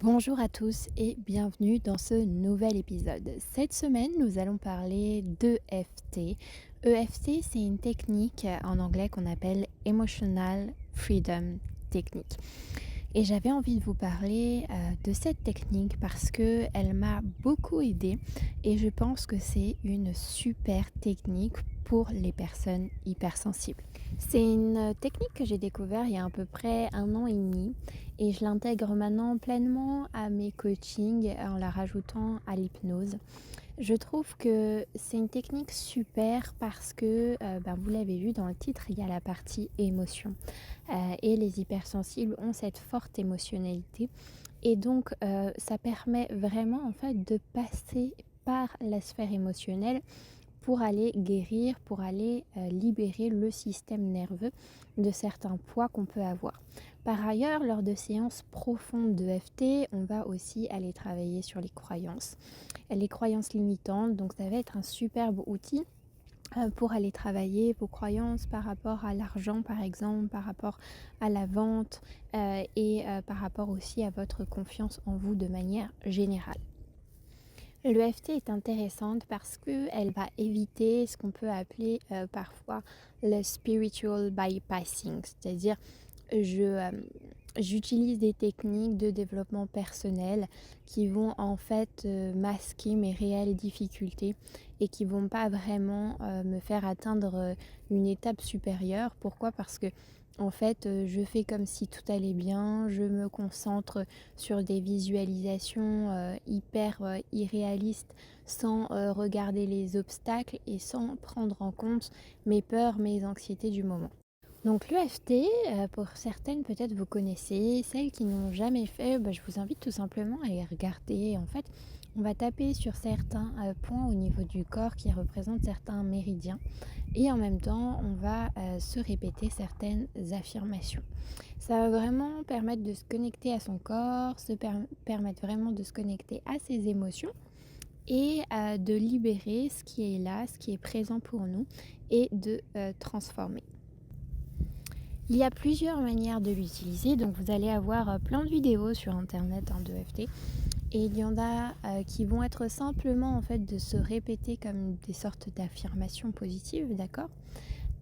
Bonjour à tous et bienvenue dans ce nouvel épisode. Cette semaine, nous allons parler d'EFT. EFT, c'est une technique en anglais qu'on appelle Emotional Freedom Technique. Et j'avais envie de vous parler de cette technique parce qu'elle m'a beaucoup aidée et je pense que c'est une super technique pour les personnes hypersensibles. C'est une technique que j'ai découvert il y a à peu près 1 an et demi et je l'intègre maintenant pleinement à mes coachings en la rajoutant à l'hypnose. Je trouve que c'est une technique super parce que, vous l'avez vu dans le titre, il y a la partie émotion. Et les hypersensibles ont cette forte émotionnalité et donc ça permet vraiment en fait de passer par la sphère émotionnelle pour aller guérir, pour aller libérer le système nerveux de certains poids qu'on peut avoir. Par ailleurs, lors de séances profondes de FT, on va aussi aller travailler sur les croyances limitantes. Donc ça va être un superbe outil pour aller travailler vos croyances par rapport à l'argent par exemple, par rapport à la vente et par rapport aussi à votre confiance en vous de manière générale. L'EFT est intéressante parce qu'elle va éviter ce qu'on peut appeler parfois le spiritual bypassing, c'est-à-dire j'utilise des techniques de développement personnel qui vont en fait masquer mes réelles difficultés et qui vont pas vraiment me faire atteindre une étape supérieure. Pourquoi? Parce que en fait, je fais comme si tout allait bien, je me concentre sur des visualisations hyper irréalistes sans regarder les obstacles et sans prendre en compte mes peurs, mes anxiétés du moment. Donc l'EFT, pour certaines peut-être vous connaissez, celles qui n'ont jamais fait, je vous invite tout simplement à les regarder. En fait, on va taper sur certains points au niveau du corps qui représentent certains méridiens et en même temps, on va se répéter certaines affirmations. Ça va vraiment permettre de se connecter à son corps, permettre vraiment de se connecter à ses émotions et de libérer ce qui est là, ce qui est présent pour nous et de transformer. Il y a plusieurs manières de l'utiliser, donc vous allez avoir plein de vidéos sur internet d'EFT et il y en a qui vont être simplement en fait de se répéter comme des sortes d'affirmations positives, d'accord?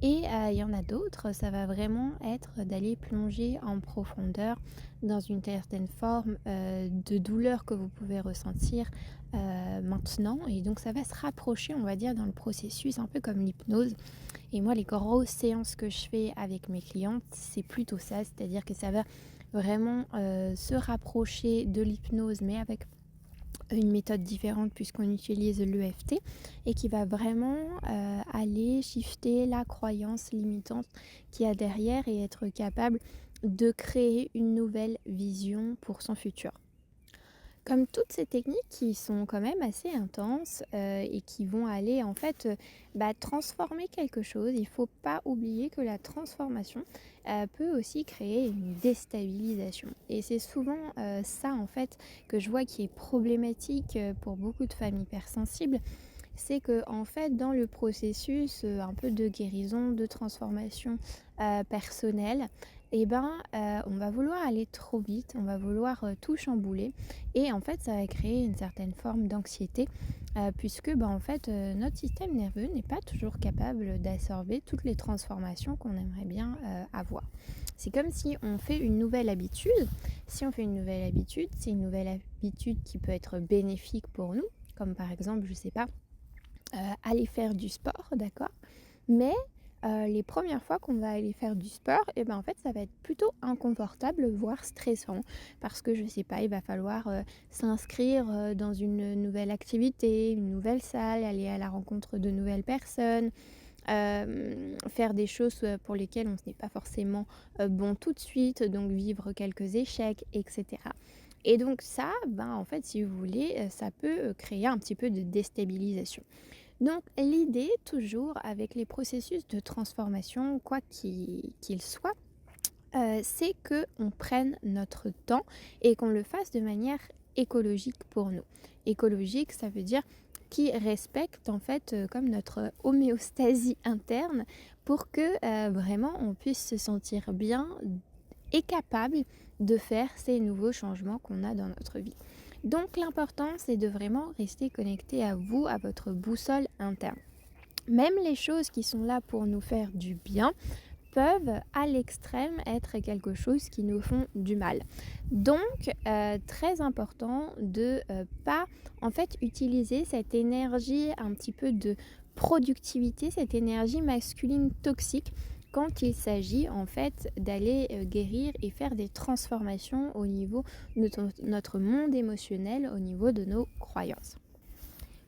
Et il y en a d'autres, ça va vraiment être d'aller plonger en profondeur dans une certaine forme de douleur que vous pouvez ressentir maintenant. Et donc ça va se rapprocher, on va dire, dans le processus, un peu comme l'hypnose. Et moi, les grosses séances que je fais avec mes clientes, c'est plutôt ça, c'est-à-dire que ça va vraiment se rapprocher de l'hypnose, mais avec une méthode différente puisqu'on utilise l'EFT et qui va vraiment aller shifter la croyance limitante qu'il y a derrière et être capable de créer une nouvelle vision pour son futur. Comme toutes ces techniques qui sont quand même assez intenses et qui vont aller en fait transformer quelque chose, il ne faut pas oublier que la transformation peut aussi créer une déstabilisation. Et c'est souvent ça en fait que je vois qui est problématique pour beaucoup de femmes hypersensibles. C'est que en fait dans le processus un peu de guérison, de transformation personnelle, on va vouloir aller trop vite, on va vouloir tout chambouler et en fait ça va créer une certaine forme d'anxiété puisque en fait notre système nerveux n'est pas toujours capable d'absorber toutes les transformations qu'on aimerait bien avoir. C'est comme si on fait une nouvelle habitude. Si on fait une nouvelle habitude, c'est une nouvelle habitude qui peut être bénéfique pour nous, comme par exemple, je sais pas, aller faire du sport, d'accord? Mais les premières fois qu'on va aller faire du sport en fait, ça va être plutôt inconfortable, voire stressant parce que je sais pas, il va falloir, s'inscrire, dans une nouvelle activité, une nouvelle salle, aller à la rencontre de nouvelles personnes, faire des choses, pour lesquelles on n'est pas forcément, bon tout de suite, donc vivre quelques échecs et cetera. Et donc ça, en fait, si vous voulez, ça peut, créer un petit peu de déstabilisation. Donc l'idée toujours avec les processus de transformation, quoi qu'il soit, c'est qu'on prenne notre temps et qu'on le fasse de manière écologique pour nous. Écologique, ça veut dire qui respecte en fait comme notre homéostasie interne pour que vraiment on puisse se sentir bien est capable de faire ces nouveaux changements qu'on a dans notre vie. Donc l'important, c'est de vraiment rester connecté à vous, à votre boussole interne. Même les choses qui sont là pour nous faire du bien peuvent à l'extrême être quelque chose qui nous font du mal. Donc très important de pas en fait utiliser cette énergie un petit peu de productivité, cette énergie masculine toxique quand il s'agit en fait d'aller guérir et faire des transformations au niveau de notre monde émotionnel, au niveau de nos croyances.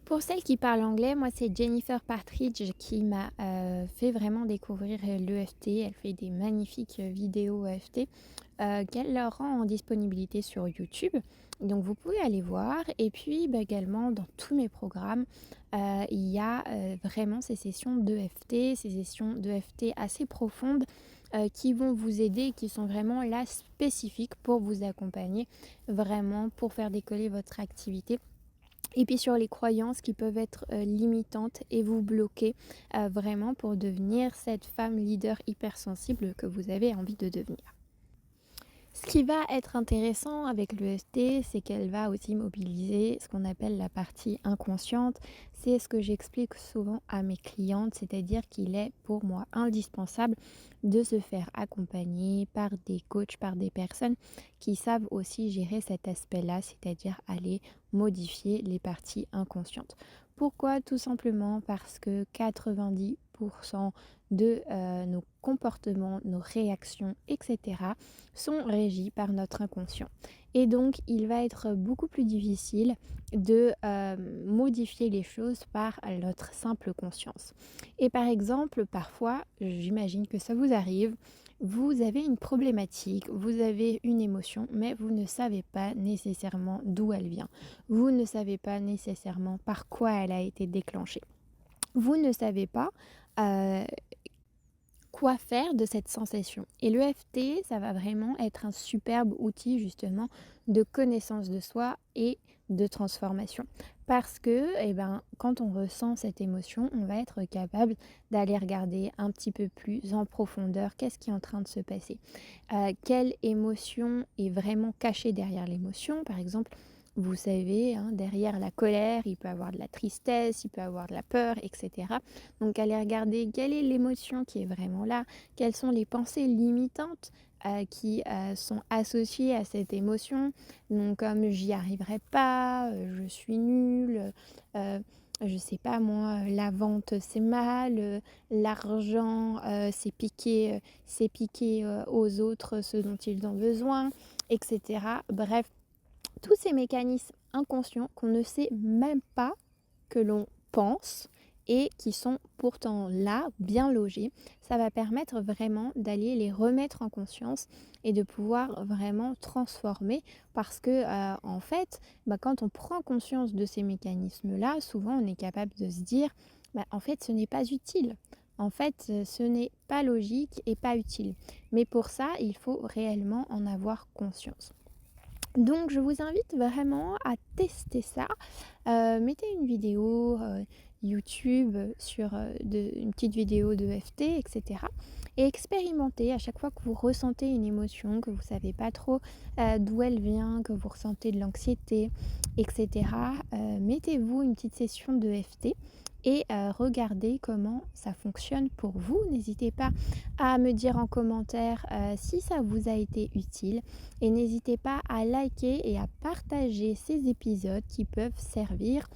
Pour celles qui parlent anglais, moi c'est Jennifer Partridge qui m'a fait vraiment découvrir l'EFT. Elle fait des magnifiques vidéos EFT qu'elle leur rend en disponibilité sur YouTube. Donc vous pouvez aller voir. Et puis également dans tous mes programmes, il y a vraiment ces sessions d'EFT, ces sessions d'EFT assez profondes qui vont vous aider, qui sont vraiment là spécifiques pour vous accompagner, vraiment pour faire décoller votre activité et puis sur les croyances qui peuvent être limitantes et vous bloquer vraiment pour devenir cette femme leader hypersensible que vous avez envie de devenir. Ce qui va être intéressant avec l'EFT, c'est qu'elle va aussi mobiliser ce qu'on appelle la partie inconsciente. C'est ce que j'explique souvent à mes clientes, c'est-à-dire qu'il est pour moi indispensable de se faire accompagner par des coachs, par des personnes qui savent aussi gérer cet aspect-là, c'est-à-dire aller modifier les parties inconscientes. Pourquoi? Tout simplement parce que 90% de nos comportements, nos réactions, etc., sont régis par notre inconscient. Et donc, il va être beaucoup plus difficile de modifier les choses par notre simple conscience. Et par exemple, parfois, j'imagine que ça vous arrive, vous avez une problématique, vous avez une émotion, mais vous ne savez pas nécessairement d'où elle vient. Vous ne savez pas nécessairement par quoi elle a été déclenchée. Vous ne savez pas euh, quoi faire de cette sensation. Et l'EFT, ça va vraiment être un superbe outil justement de connaissance de soi et de transformation. Parce que quand on ressent cette émotion, on va être capable d'aller regarder un petit peu plus en profondeur qu'est-ce qui est en train de se passer. Quelle émotion est vraiment cachée derrière l'émotion. Par exemple, vous savez, derrière la colère, il peut y avoir de la tristesse, il peut y avoir de la peur, etc. Donc aller regarder quelle est l'émotion qui est vraiment là, quelles sont les pensées limitantes qui sont associées à cette émotion. Donc comme j'y arriverai pas, je suis nulle, je sais pas moi, la vente c'est mal, l'argent c'est piquer aux autres ce dont ils ont besoin, etc. Bref, tous ces mécanismes inconscients qu'on ne sait même pas que l'on pense et qui sont pourtant là, bien logés, ça va permettre vraiment d'aller les remettre en conscience et de pouvoir vraiment transformer parce que en fait, quand on prend conscience de ces mécanismes-là, souvent on est capable de se dire en fait ce n'est pas utile. En fait, ce n'est pas logique et pas utile. Mais pour ça, il faut réellement en avoir conscience. Donc je vous invite vraiment à tester ça. Mettez une vidéo YouTube sur une petite vidéo de FT, etc. Et expérimentez à chaque fois que vous ressentez une émotion, que vous ne savez pas trop d'où elle vient, que vous ressentez de l'anxiété, etc. Mettez-vous une petite session de FT et regardez comment ça fonctionne pour vous. N'hésitez pas à me dire en commentaire si ça vous a été utile et n'hésitez pas à liker et à partager ces épisodes qui peuvent servir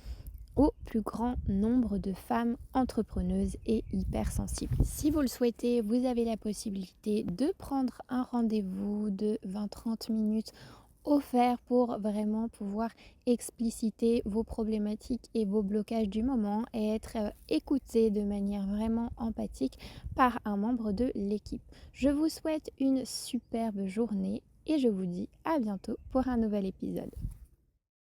au plus grand nombre de femmes entrepreneuses et hypersensibles. Si vous le souhaitez, vous avez la possibilité de prendre un rendez-vous de 20-30 minutes offert pour vraiment pouvoir expliciter vos problématiques et vos blocages du moment et être écouté de manière vraiment empathique par un membre de l'équipe. Je vous souhaite une superbe journée et je vous dis à bientôt pour un nouvel épisode.